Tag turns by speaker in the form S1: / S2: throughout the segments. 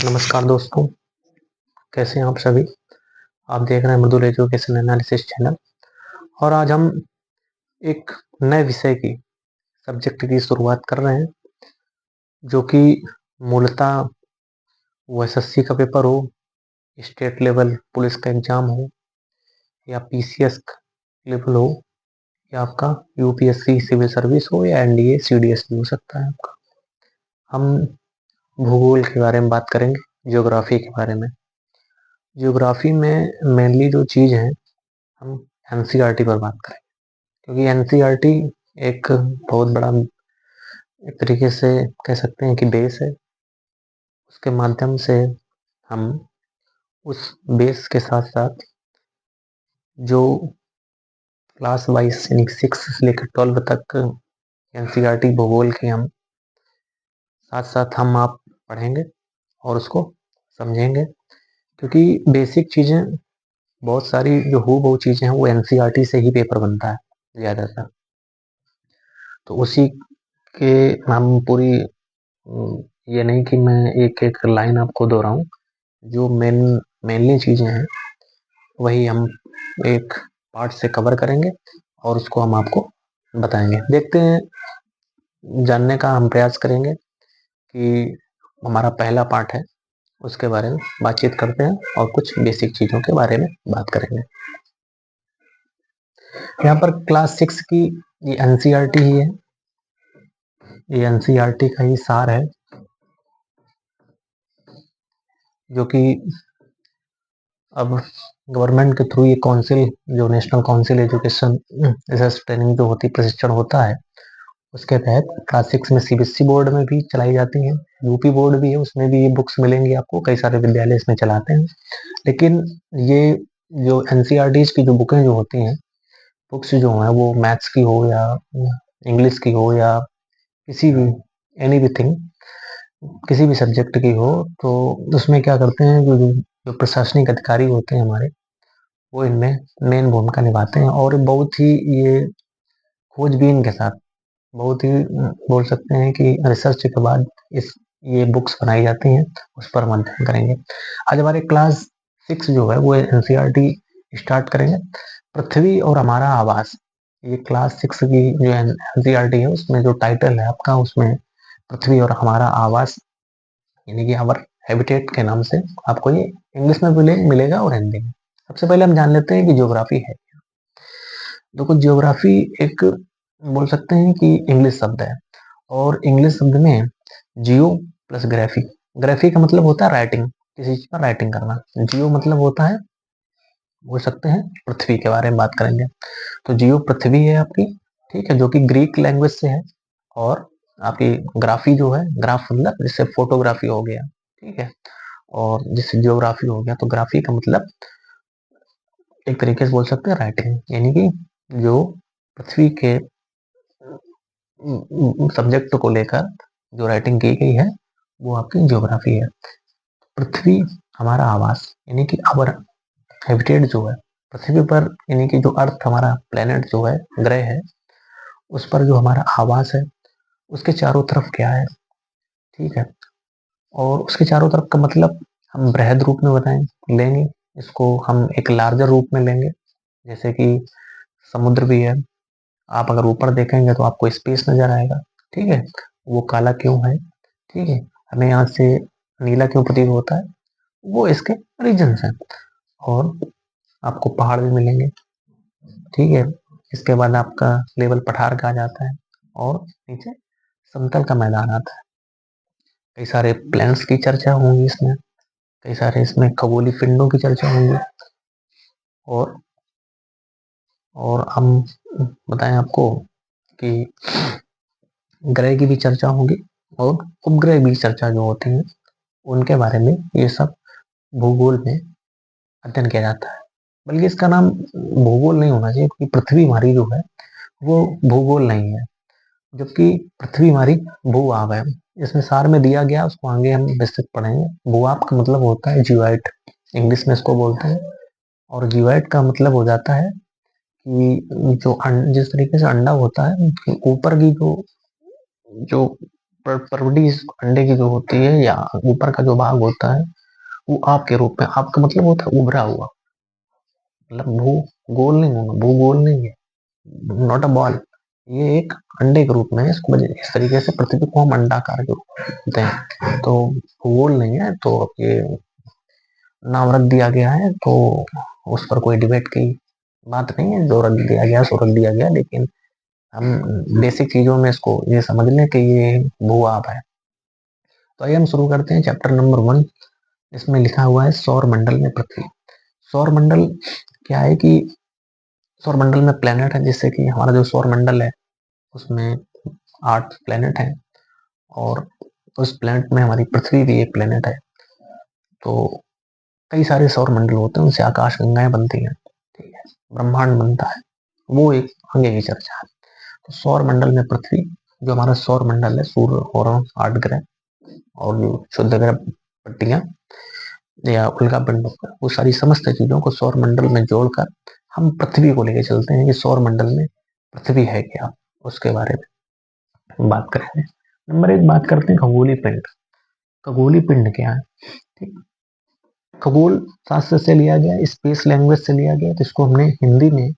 S1: नमस्कार दोस्तों, कैसे हैं आप सभी? आप देख रहे हैं मृदुल एजुकेशन एनालिसिस चैनल और आज हम एक नए विषय की सब्जेक्ट की शुरुआत कर रहे हैं, जो कि मूलतः वो एसएससी का पेपर हो, स्टेट लेवल पुलिस का एग्जाम हो या पीसीएस लेवल हो या आपका यूपीएससी सिविल सर्विस हो या एनडीए सीडीएस भी हो सकता है आपका। हम भूगोल के बारे में बात करेंगे, ज्योग्राफी के बारे में। ज्योग्राफी में मेनली जो चीज़ है, हम एनसीईआरटी पर बात करेंगे, क्योंकि एनसीईआरटी एक बहुत बड़ा एक तरीके से कह सकते हैं कि बेस है। उसके माध्यम से हम उस बेस के साथ साथ जो क्लास वाइज यानी 6 से लेकर 12 तक एनसीईआरटी भूगोल के हम साथ साथ हम आप पढ़ेंगे और उसको समझेंगे, क्योंकि बेसिक चीज़ें बहुत सारी जो हूबहू चीज़ें हैं वो एनसीईआरटी से ही पेपर बनता है ज़्यादातर। तो उसी के हम पूरी ये नहीं कि मैं एक एक लाइन आपको दोहराऊं, जो मेनली चीज़ें हैं वही हम एक पार्ट से कवर करेंगे और उसको हम आपको बताएंगे। देखते हैं, जानने का हम प्रयास करेंगे कि हमारा पहला पार्ट है उसके बारे में बातचीत करते हैं और कुछ बेसिक चीज़ों के बारे में बात करेंगे। यहाँ पर क्लास 6 की ये एनसीईआरटी ही है, ये एनसीईआरटी का ही सार है, जो कि अब गवर्नमेंट के थ्रू ये काउंसिल, जो national council education research training जो होती प्रशिक्षण होता है, उसके तहत क्लास 6 में सीबीएसई बोर्ड में भी चलाई जाती है, यूपी बोर्ड भी है, उसमें भी ये बुक्स मिलेंगी आपको। कई सारे विद्यालय इसमें चलाते हैं, लेकिन ये जो एनसीईआरटी की जो बुकें जो होती हैं, बुक्स जो हैं वो मैथ्स की हो या इंग्लिश की हो या किसी भी एनी भी थिंग, किसी भी सब्जेक्ट की हो, तो उसमें क्या करते हैं, जो प्रशासनिक अधिकारी होते हैं हमारे, वो इनमें मेन भूमिका निभाते हैं और बहुत ही ये खोजबीन के साथ, बहुत ही बोल सकते हैं कि रिसर्च के बाद इस ये बुक्स बनाई जाती हैं। उस पर हम अध्ययन करेंगे। आज हमारे क्लास 6 जो है वो एनसीईआरटी स्टार्ट करेंगे, पृथ्वी और हमारा आवास। ये क्लास 6 की जो एनसीईआरटी है उसमें जो टाइटल है आपका, उसमें पृथ्वी और हमारा आवास यानी कि आवर हैबिटेट के नाम से आपको ये इंग्लिश में मिलेगा और हिंदी में। सबसे पहले हम जान लेते हैं कि ज्योग्राफी है। देखो, ज्योग्राफी एक बोल सकते हैं कि इंग्लिश शब्द है, और इंग्लिश शब्द में जियो प्लस ग्राफी, ग्राफी का मतलब होता है राइटिंग, किसी चीज पर राइटिंग करना। जियो मतलब होता है, बोल सकते हैं पृथ्वी के बारे में बात करेंगे, तो जियो पृथ्वी है आपकी, ठीक है, जो कि ग्रीक लैंग्वेज से है। और आपकी ग्राफी जो है, ग्राफ मतलब जिससे फोटोग्राफी हो गया, ठीक है, और जिससे जियोग्राफी हो गया, तो ग्राफी का मतलब एक तरीके से बोल सकते हैं राइटिंग, यानी कि जो पृथ्वी के सब्जेक्ट को लेकर जो राइटिंग की गई है वो आपकी ज्योग्राफी है। पृथ्वी हमारा आवास यानी कि आवर हैबिटेट जो है पृथ्वी पर, यानी कि जो अर्थ हमारा प्लेनेट जो है, ग्रह है, उस पर जो हमारा आवास है, उसके चारों तरफ क्या है, ठीक है। और उसके चारों तरफ का मतलब हम बृहद रूप में बताएं लेंगे, इसको हम एक लार्जर रूप में लेंगे, जैसे कि समुद्र भी है। आप अगर ऊपर देखेंगे तो आपको स्पेस नजर आएगा, ठीक है, वो काला क्यों है, ठीक है, हमें यहाँ से नीला क्यों प्रतीत होता है, वो इसके रीजन है। और आपको पहाड़ भी मिलेंगे, ठीक है। इसके बाद आपका लेवल पठार का आ जाता है और नीचे समतल का मैदान आता है। कई सारे प्लैनेट्स की चर्चा होंगी इसमें, कई सारे इसमें खगोलीय पिंडों की चर्चा होंगी, और हम बताएं आपको कि ग्रह की भी चर्चा होगी और उपग्रह भी चर्चा जो होती है उनके बारे में, ये सब भूगोल में अध्ययन किया जाता है। बल्कि इसका नाम भूगोल नहीं होना चाहिए, क्योंकि पृथ्वी हमारी जो है वो भूगोल नहीं है, जबकि पृथ्वी हमारी भू-आब है। इसमें सार में दिया गया, उसको आगे हम विस्तृत पढ़ेंगे। भू-आब का मतलब होता है जियोइड, इंग्लिश में इसको बोलते हैं। और जियोइड का मतलब हो जाता है कि जो जिस तरीके से अंडा होता है, ऊपर की जो जो परवड़ी इस अंडे की जो होती है या ऊपर का जो भाग होता है वो आप के रूप में, आपका मतलब होता है उभरा हुआ, मतलब भू गोल नहीं होगा, भू गोल नहीं है, नॉट अ बॉल। ये एक अंडे के रूप में है, इसको इस तरीके से पृथ्वी को हम अंडाकार के रूप में बोलते हैं। तो गोल नहीं है, तो ये नाम रख दिया गया है, तो उस पर कोई डिबेट की बात नहीं है, जो रख दिया गया सो रख दिया गया। लेकिन हम बेसिक चीजों में इसको ये समझ लें कि ये भू आप है। तो आइए हम शुरू करते हैं चैप्टर नंबर 1। इसमें लिखा हुआ है सौर मंडल में पृथ्वी। सौर मंडल क्या है कि सौर मंडल में प्लेनेट है, जिससे कि हमारा जो सौर मंडल है उसमें 8 प्लेनेट हैं, और उस प्लेनेट में हमारी पृथ्वी भी एक प्लेनेट है। तो कई सारे सौर मंडल होते हैं, उनसे आकाश गंगाएं बनती हैं, ठीक है, ब्रह्मांड बनता है, वो एक आगे की चर्चा है। तो सौर मंडल में पृथ्वी, जो हमारा सौर मंडल है, सूर्य और 8 ग्रह और जो शुद्ध ग्रह पट्टियां या उल्का पिंड, वो सारी समस्त चीजों को सौर मंडल में जोड़कर हम पृथ्वी को लेके चलते हैं कि सौर मंडल में पृथ्वी है क्या, उसके बारे में बात करेंगे। नंबर 1 बात करते हैं खगोलीय पिंड। खगोलीय पिंड क्या है? ठीक, खगोल शास्त्र से लिया गया, स्पेस लैंग्वेज से लिया गया, तो इसको हमने हिंदी में,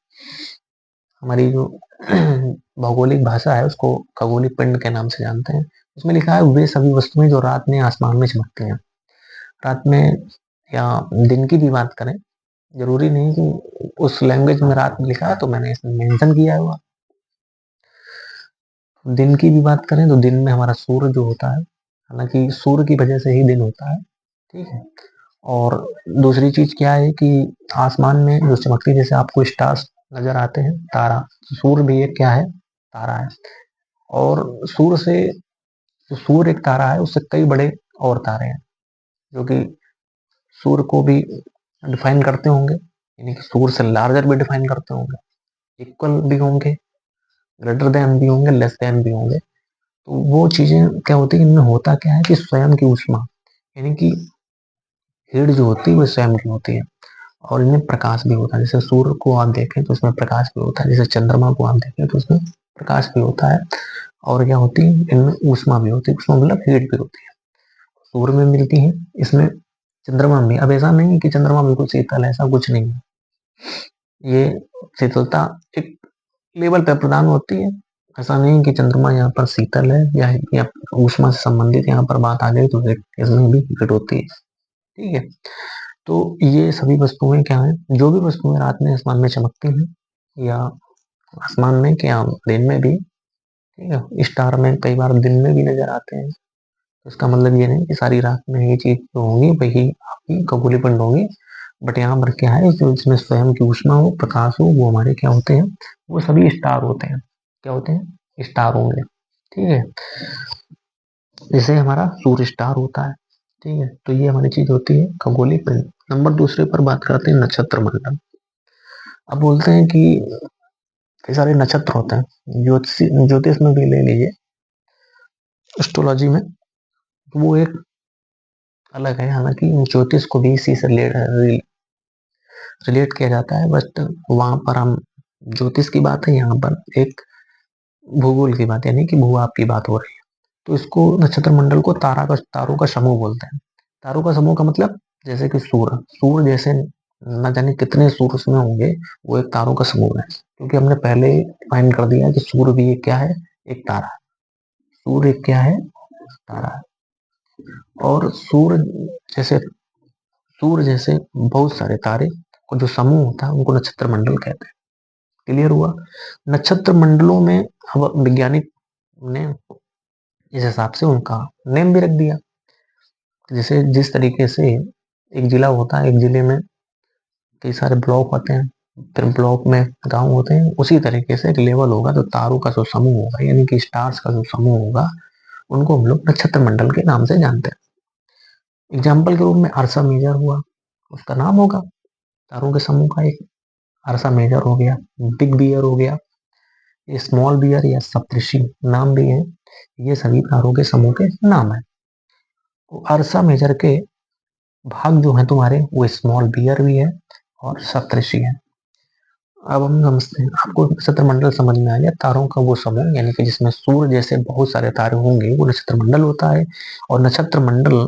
S1: हमारी जो भौगोलिक भाषा है उसको खगोलीय पिंड के नाम से जानते हैं। इसमें लिखा है वे सभी वस्तुएं जो रात में आसमान में चमकती हैं। रात में या दिन की भी बात करें, जरूरी नहीं कि उस लैंग्वेज में रात में लिखा है तो मैंने इसमें मेंशन किया हुआ। दिन की भी बात करें तो दिन में हमारा सूर्य जो होता है, हालांकि सूर्य की वजह से ही दिन होता है, ठीक है। और दूसरी चीज क्या है कि आसमान में जो चमकती, जैसे आपको स्टार्स नजर आते हैं, तारा, सूर्य भी एक क्या है, तारा है। और सूर्य से, जो सूर्य एक तारा है, उससे कई बड़े और तारे हैं जो कि सूर्य को भी डिफाइन करते होंगे, यानी कि सूर्य से लार्जर भी डिफाइन करते होंगे, इक्वल भी होंगे, ग्रेटर देन भी होंगे, लेस देन भी होंगे। तो वो चीजें क्या होती है, इनमें होता क्या है कि स्वयं की ऊष्मा, यानी कि हीट जो होती है वो स्वयं की होती है, और इनमें प्रकाश भी होता है। जैसे सूर्य को आप देखें तो उसमें प्रकाश भी होता है, जैसे चंद्रमा को आप देखें तो उसमें प्रकाश भी होता है। और क्या होती है, इनमें ऊष्मा भी होती है, ऊष्मा मतलब हीट भी होती है, सूर्य में मिलती है, इसमें चंद्रमा में। अब ऐसा नहीं है कि चंद्रमा बिल्कुल शीतल है, ऐसा कुछ नहीं है। ये शीतलता एक लेवल पर प्रदान होती है, ऐसा नहीं कि चंद्रमा यहाँ पर शीतल है या ऊष्मा से संबंधित यहाँ पर बात आ गई तो इसमें भी हीट होती है, ठीक है। तो ये सभी वस्तुएं क्या है, जो भी वस्तुएं रात में आसमान में चमकती हैं या आसमान में क्या दिन में भी, ठीक है, स्टार में कई बार दिन में भी नजर आते हैं, तो इसका मतलब ये नहीं कि सारी रात में ये चीज जो होगी वही आपकी खगोलीय पिंड होगी। बट यहाँ पर क्या है, जो इसमें स्वयं की ऊष्मा हो, प्रकाश हो, वो हमारे क्या होते हैं, वो सभी स्टार होते हैं। क्या होते हैं? स्टार होंगे, ठीक है। जैसे हमारा सूर्य स्टार होता है, ठीक है। तो ये हमारी चीज होती है खगोलीय पिंड। नंबर दूसरे पर बात करते हैं नक्षत्र मंडल। अब बोलते हैं कि कई सारे नक्षत्र होते हैं, ज्योतिष में भी ले लीजिए, एस्ट्रोलॉजी में, तो वो एक अलग है। हालांकि ज्योतिष को भी इसी से रिलेट किया जाता है, बट वहां पर हम ज्योतिष की बात है, यहाँ पर एक भूगोल की बात, यानी कि भूभाग की बात हो रही है। तो इसको नक्षत्र मंडल को तारों का समूह बोलते हैं। तारों का समूह का मतलब, जैसे कि सूर्य जैसे न जाने कितने सूर्य उसमें होंगे, वो एक तारों का समूह है। क्योंकि हमने पहले डिफाइन कर दिया कि सूर्य भी एक क्या है, एक तारा है। सूर्य एक क्या है, तारा है। और सूर्य जैसे बहुत सारे तारे को जो समूह होता है उनको नक्षत्र मंडल कहते हैं। क्लियर हुआ? नक्षत्र मंडलों में अब वैज्ञानिक ने इस हिसाब से उनका नेम भी रख दिया। जैसे जिस तरीके से एक जिला होता है, एक जिले में कई सारे ब्लॉक होते हैं, फिर ब्लॉक में गांव होते हैं, उसी तरीके से एक लेवल होगा, तो तारों का जो समूह होगा, यानी कि स्टार्स का जो समूह होगा, उनको हम लोग नक्षत्र मंडल के नाम से जानते हैं। एग्जाम्पल के रूप में अर्सा मेजर हुआ, उसका नाम होगा तारों के समूह का एक, अर्सा मेजर हो गया, बिग बियर हो गया, ये स्मॉल बियर या सप्तऋषि नाम भी है, ये सभी तारों के समूह के नाम है। तो अर्सा मेजर के भाग जो है तुम्हारे, वो स्मॉल बियर भी है और सप्तऋषि है। अब हम समझते हैं, आपको नक्षत्र मंडल समझ में आ गया, तारों का वो समूह यानी कि जिसमें सूर्य जैसे बहुत सारे तारे होंगे वो नक्षत्र मंडल होता है। और नक्षत्र मंडल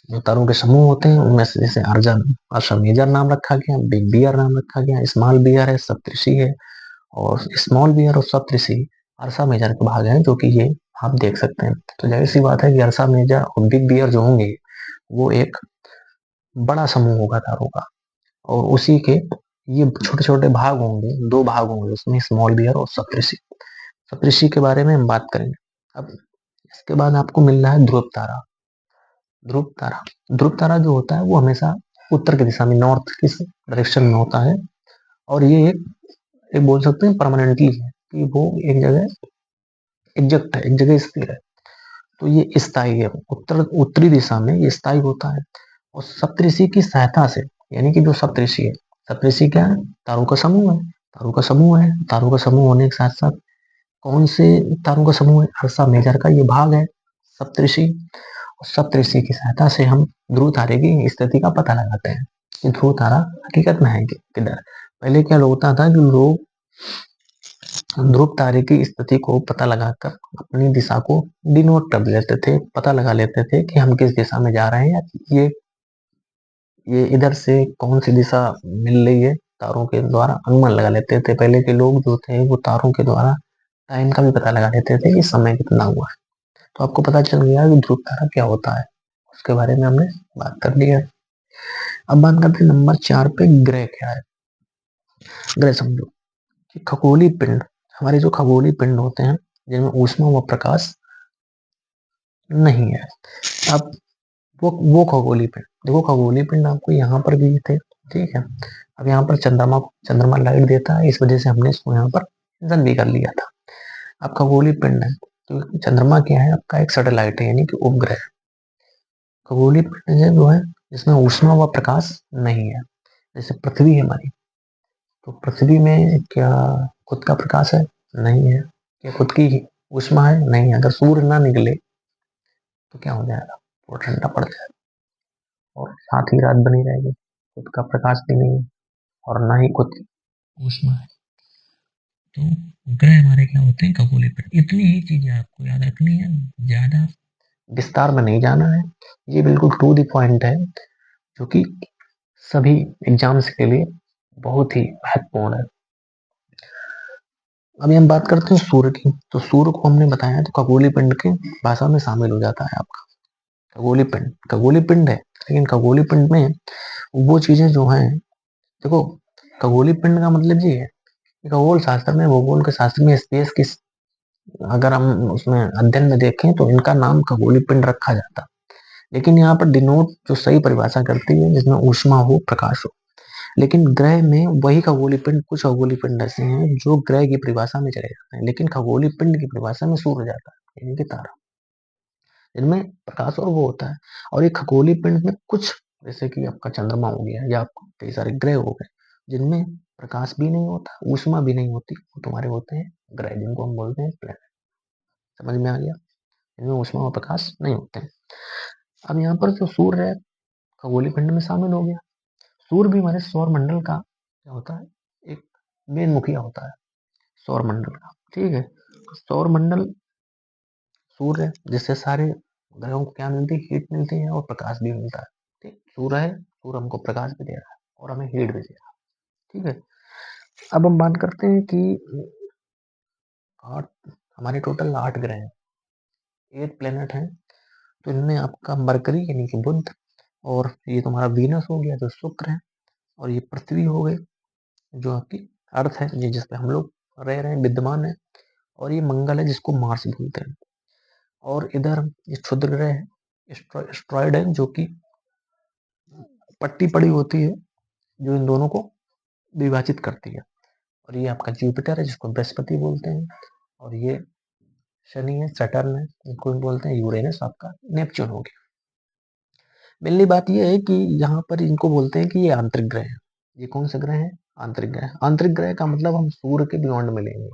S1: जो तारों के समूह होते हैं उनमें से जैसे अर्जा आशा मेजर नाम रखा गया, बिग बियर नाम रखा गया, स्मॉल बियर है, सप्तऋषि है। और स्मॉल बियर और सप्तऋषि अर्सा मेजर के भाग हैं, जो कि ये आप देख सकते हैं। तो जाहिर सी बात है कि अर्सा मेजर और बिग बियर जो होंगे वो एक बड़ा समूह होगा तारों का, और उसी के ये छोटे छोटे भाग होंगे, दो भाग होंगे उसमें, स्मॉल बियर और सप्तऋषि। सप्तऋषि के बारे में हम बात करेंगे। अब इसके बाद आपको मिल रहा है ध्रुव तारा। ध्रुव तारा, ध्रुव तारा जो होता है वो हमेशा उत्तर की दिशा में, नॉर्थ किस डायरेक्शन में होता है। और ये एक बोल सकते हैं परमानेंटली है, कि वो एक जगह एग्जैक्ट है, एक जगह स्थिर है। तो ये स्थायी है, उत्तरी दिशा में ये स्थायी होता है। और सप्तऋषि की सहायता से, यानी कि जो सप्तऋषि है, सप्तऋषि क्या है, तारों का समूह है। तारों का समूह है, तारों का समूह होने के साथ साथ कौन से तारों का समूह है, अर्सा मेजर का ये भाग है सप्तऋषि। सप्तऋषि की सहायता से हम ध्रुव तारे की स्थिति का पता लगाते हैं कि ध्रुव तारा हकीकत में है किधर। पहले क्या होता था कि लोग ध्रुव तारे की स्थिति को पता लगाकर अपनी दिशा को डिनोट कर लेते थे, पता लगा लेते थे कि हम किस दिशा में जा रहे हैं, या ये इधर से कौन सी दिशा मिल रही है। तारों के द्वारा अनुमान लगा लेते थे। पहले के लोग जो थे वो तारों के द्वारा टाइम का भी पता लगा लेते थे कि समय कितना हुआ है। तो आपको पता चल गया कि ध्रुव तारा क्या होता है, उसके बारे में हमने बात कर ली है। अब बात करते हैं नंबर 4 पे, ग्रह क्या है। ग्रह समझो कि खगोलीय पिंड, हमारे जो खगोलीय पिंड होते हैं जिनमें ऊष्मा व प्रकाश नहीं है। अब वो खगोलीय पिंड, देखो खगोलीय पिंड आपको यहाँ पर भी थे, ठीक है। अब यहाँ पर चंद्रमा लाइट देता है, इस वजह से हमने इसको यहाँ पर मेंशन भी कर लिया था। अब खगोलीय पिंड है तो चंद्रमा क्या है, आपका एक सैटेलाइट है, यानी कि उपग्रह। खगोलीय पिंड जो है जिसमें ऊष्मा व प्रकाश नहीं है, जैसे पृथ्वी है हमारी। तो पृथ्वी में क्या खुद का प्रकाश है? नहीं है। क्या खुद की ऊष्मा है? नहीं है। अगर सूर्य ना निकले तो क्या हो जाएगा, वो ठंडा पड़ जाएगा, और साथ ही रात बनी रहेगी। खुद का प्रकाश भी नहीं है और ना ही खुद की ऊष्मा है। तो ग्रह हमारे क्या होते हैं, खगोलीय पिंड। इतनी ही चीजें आपको याद रखनी है, ज्यादा विस्तार में नहीं जाना है। ये बिल्कुल टू द पॉइंट है, जो कि सभी एग्जाम्स के लिए बहुत ही महत्वपूर्ण है। अभी हम बात करते हैं सूर्य की। तो सूर्य को हमने बताया तो खगोलीय पिंड की भाषा में शामिल हो जाता है आपका। खगोलीय पिंड है, लेकिन खगोलीय पिंड में वो चीजें जो हैं, देखो खगोलीय पिंड का मतलब ये है कि खगोल शास्त्र में, भूगोल के शास्त्र में स्पेस की अगर हम उसमें अध्ययन में देखें तो इनका नाम खगोलीय पिंड रखा जाता। लेकिन यहाँ पर डिनोट जो सही परिभाषा करती है जिसमें ऊष्मा हो, प्रकाश हो। लेकिन ग्रह में वही खगोलीय पिंड, कुछ खगोलीय पिंड ऐसे हैं जो ग्रह की परिभाषा में चले जाते हैं, लेकिन खगोलीय पिंड की परिभाषा में सूर्य जाता है, यानी कि तारा, जिनमें प्रकाश और वो होता है। और ये खगोलीय पिंड में कुछ, जैसे कि आपका चंद्रमा हो गया या आपको कई सारे ग्रह हो गए, जिनमें प्रकाश भी नहीं होता, ऊष्मा भी नहीं होती, वो तुम्हारे होते हैं ग्रह, जिनको हम बोलते हैं प्लैनेट। समझ में आ गया, इनमें ऊष्मा और प्रकाश नहीं होते हैं। अब यहाँ पर जो सूर्य है खगोलीय पिंड में शामिल हो गया। सूर्य भी हमारे सौर मंडल का क्या होता है, एक मेन मुखिया होता है सौर मंडल का, ठीक है। तो सौर मंडल सूर्य है, जिससे सारे ग्रहों को क्या मिलती है, हीट मिलती है और प्रकाश भी मिलता है। ठीक, सूर्य है, सूर्य हमको प्रकाश भी दे रहा है और हमें हीट भी दे रहा है, ठीक है। अब हम बात करते हैं कि आठ, हमारे टोटल 8 ग्रह हैं, 8 प्लेनेट हैं। तो इनमें आपका मरकरी यानी कि बुध, और ये तुम्हारा वीनस हो गया जो शुक्र है, और ये पृथ्वी हो गई जो आपकी अर्थ है, ये जिस पे हम लोग रह रहे हैं, विद्यमान है। और ये मंगल है जिसको मार्स बोलते हैं। और इधर ये क्षुद्र ग्रह है, एस्ट्रॉयड है, जो कि पट्टी पड़ी होती है जो इन दोनों को विभाजित करती है। और ये आपका जुपिटर है जिसको बृहस्पति बोलते हैं। और ये शनि है, सैटर्न है, इनको बोलते हैं यूरेनस, आपका नेपच्यून हो गया। पहली बात ये है कि यहाँ पर इनको बोलते हैं कि ये आंतरिक ग्रह है। ये कौन से ग्रह हैं, आंतरिक ग्रह। आंतरिक ग्रह का मतलब हम सूर्य के बियॉन्ड में लेंगे।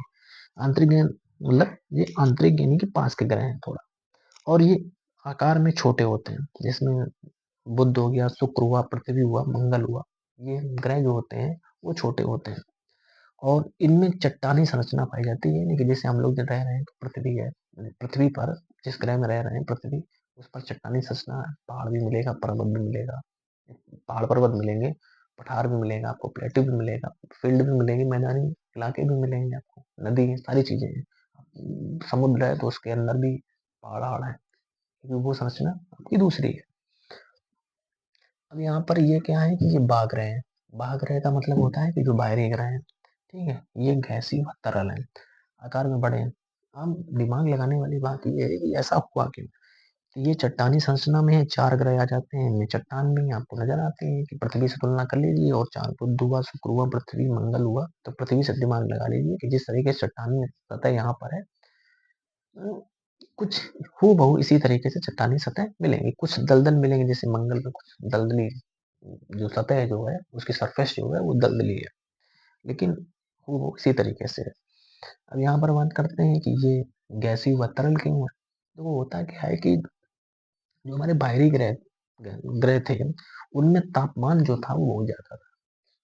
S1: आंतरिक ग्रह मतलब ये आंतरिक यानी कि पास के ग्रह हैं थोड़ा, और ये आकार में छोटे होते हैं, जिसमें बुध हो गया, शुक्र हुआ, पृथ्वी हुआ, मंगल हुआ। ये ग्रह जो होते हैं वो छोटे होते हैं। और इनमें चट्टानी संरचना पाई जाती है, यानी कि जैसे हम लोग जो रह रहे हैं तो पृथ्वी है, पृथ्वी पर जिस ग्रह में रह रहे हैं पृथ्वी, उस पर चट्टानी संरचना है, पहाड़ भी मिलेगा, पर्वत भी मिलेगा, पहाड़ पर्वत मिलेंगे, पठार भी मिलेगा आपको, प्लेट्यू भी मिलेगा, फील्ड भी मिलेंगे, मैदानी इलाके भी मिलेंगे आपको, नदी है, सारी चीजें हैं। समुद्र है तो उसके अंदर भी पहाड़ है, क्योंकि वो संरचना आपकी दूसरी है। अब यहाँ पर ये क्या है कि ये बाघ ग्रह है। बाघ ग्रह का मतलब होता है कि जो बाहरी ग्रह है, ठीक है, ये गैसीय व तरल है, आकार में बड़े हैं। अब दिमाग लगाने वाली बात ये है कि ऐसा हुआ क्यों। तो ये चट्टानी संरचना में 4 ग्रह आ जाते हैं, इनमें चट्टान भी आपको नजर आते हैं कि पृथ्वी से तुलना कर लीजिए, और चांद, बुध हुआ, शुक्र हुआ, पृथ्वी, मंगल हुआ, तो पृथ्वी से दिमाग लगा लीजिए कि जिस तरीके से चट्टानी सतह यहाँ पर है, कुछ हूबहू इसी तरीके से चट्टानी सतह मिलेंगी। कुछ दलदल मिलेंगे, जैसे मंगल में कुछ दलदली जो सतह जो है, उसकी सरफेस जो है वो दलदली है, लेकिन हूबहू इसी तरीके से है। अब यहाँ पर बात करते हैं कि ये गैसीय व तरल क्यों है। तो वो होता क्या है कि जो हमारे बाहरी ग्रह ग्रह थे, उनमें तापमान जो था वो बहुत ज्यादा था,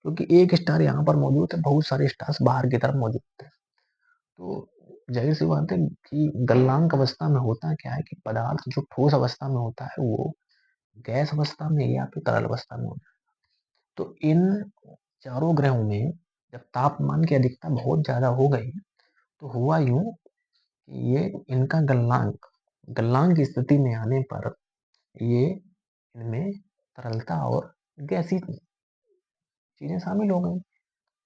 S1: क्योंकि एक स्टार यहाँ पर मौजूद है, बहुत सारे स्टार्स बाहर की तरफ मौजूद थे। तो जाहिर सी बात है कि गलनांक अवस्था में होता क्या है कि पदार्थ जो ठोस अवस्था में होता है वो गैस अवस्था में या फिर तरल अवस्था में होता है। तो इन चारों ग्रहों में जब तापमान की अधिकता बहुत ज्यादा हो गई, तो हुआ यूं कि ये इनका गलनांक गलनांक की स्थिति में आने पर ये इनमें तरलता और गैसी चीजें शामिल हो गई।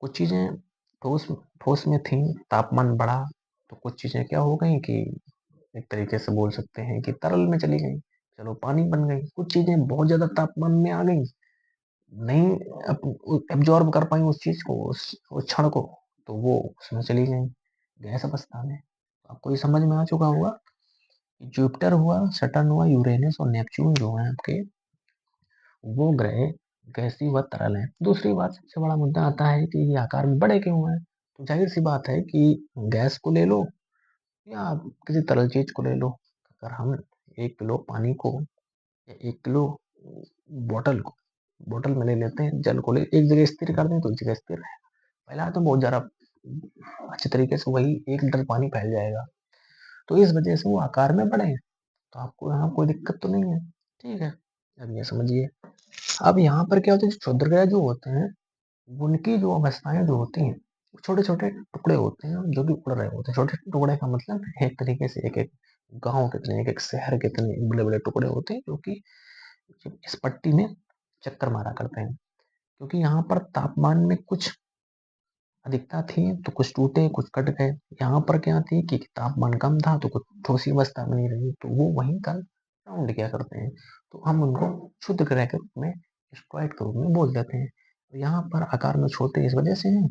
S1: कुछ चीजें ठोस ठोस में थी, तापमान बढ़ा, तो कुछ चीजें क्या हो गई कि एक तरीके से बोल सकते हैं कि तरल में चली गई, चलो पानी बन गई। कुछ चीजें बहुत ज्यादा तापमान में आ गई, नहीं एब्जॉर्ब कर पाई उस चीज को, उस क्षण को, तो वो उसमें चली गई गैस अवस्था में। आपको ये समझ में आ चुका होगा कि जुपिटर हुआ, सटर्न हुआ, यूरेनस और नेपच्यून जो है आपके, वो ग्रह गैसीय व तरल है। दूसरी बात, सबसे बड़ा मुद्दा आता है कि ये आकार में बड़े क्यों हैं। तो जाहिर सी बात है कि गैस को ले लो या आप किसी तरल चीज को ले लो, अगर हम 1 किलो पानी को या 1 किलो बोतल को, बोतल में ले लेते हैं, जल को ले एक जगह स्थिर कर दें तो एक जगह स्थिर है, पहला तो बहुत ज्यादा अच्छे तरीके से वही 1 लीटर पानी फैल जाएगा। तो इस वजह से वो आकार में बड़े हैं, तो आपको यहाँ कोई दिक्कत तो नहीं है, ठीक है। अब ये समझिए, अब यहाँ पर क्या होता है, क्षुद्र ग्रह जो होते हैं उनकी जो अवस्थाएं जो होती हैं, छोटे छोटे टुकड़े होते हैं जो कि उड़ रहे होते हैं। छोटे टुकड़े का मतलब एक तरीके से एक एक गांव कितने, एक एक शहर कितने बड़े बड़े टुकड़े होते हैं, जो कि इस पट्टी में चक्कर मारा करते हैं। क्योंकि यहाँ पर तापमान में कुछ अधिकता थी तो कुछ टूटे, कुछ कट गए। यहाँ पर क्या थी कि तापमान कम था तो कुछ ठोसी अवस्था बनी रही, तो वो वहीं का राउंड क्या करते हैं, तो हम उनको शुद्ध ग्रह के रूप में, स्ट्रॉइड के रूप में बोल देते हैं। तो यहाँ पर आकार में छोटे इस वजह से हैं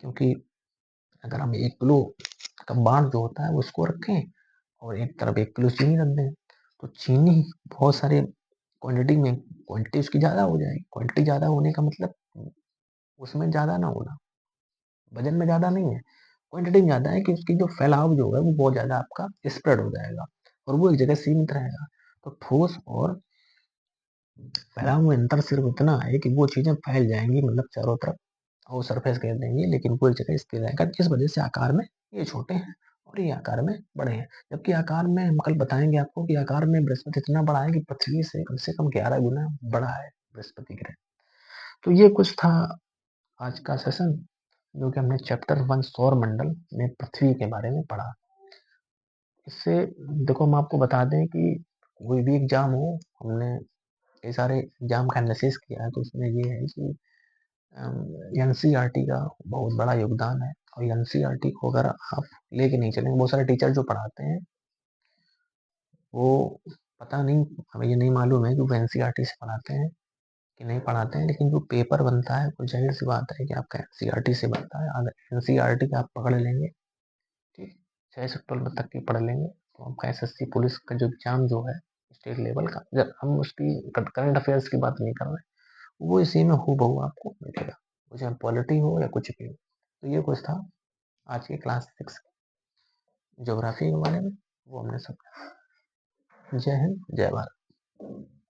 S1: क्योंकि अगर हम 1 किलो का बाण जो होता है उसको रखें और एक तरफ 1 किलो चीनी रख दें, तो चीनी बहुत सारे क्वांटिटी में, क्वांटिटी उसकी ज्यादा हो जाएगी। क्वांटिटी ज्यादा होने का मतलब उसमें ज्यादा ना होना, वजन में ज्यादा नहीं है, क्वांटिटी में ज्यादा है कि उसकी जो फैलाव जो है वो बहुत ज्यादा आपका स्प्रेड हो जाएगा और वो एक जगह सीमित रहेगा। तो ठोस और फैलाव में अंतर सिर्फ इतना है कि वो चीजें फैल जाएंगी, मतलब चारों तरफ और सरफेस घेर देंगी, लेकिन वो एक जगह स्थिर रहेगा, जिस वजह से आकार में ये छोटे हैं और ये आकार में बड़े हैं। जबकि आकार में हम कल बताएंगे आपको कि आकार में बृहस्पति इतना बड़ा है कि पृथ्वी से कम 11 गुना बड़ा है बृहस्पति ग्रह। तो ये कुछ था आज का सेशन, जो कि हमने चैप्टर 1 सौर मंडल में पृथ्वी के बारे में पढ़ा। इससे देखो, हम आपको बता दें कि कोई भी एग्जाम हो, हमने कई सारे एग्जाम का एनालिसिस किया है, तो उसमें ये है कि एनसीईआरटी का बहुत बड़ा योगदान है। और एनसीईआरटी को अगर आप लेके नहीं चलेंगे, बहुत सारे टीचर जो पढ़ाते हैं वो, पता नहीं, हमें ये नहीं मालूम है कि वो एनसीईआरटी से पढ़ाते हैं कि नहीं पढ़ाते हैं, लेकिन जो पेपर बनता है वो जाहिर सी बात है कि आपका एनसीईआरटी से बनता है। अगर एनसीईआरटी का आप पकड़ लेंगे, ठीक, 6 से 12 तक की पढ़ लेंगे, तो आपका एसएससी पुलिस का जो एग्जाम जो है स्टेट लेवल का, जब हम उसकी करंट अफेयर्स की बात नहीं कर रहे, वो इसी में हूबहू आपको मिलेगा, वो चाहे पॉलिटी हो या कुछ भी हो। तो ये कुछ था आज के क्लास 6 ज्योग्राफी के बारे में, वो हमने सब। जय हिंद, जय भारत।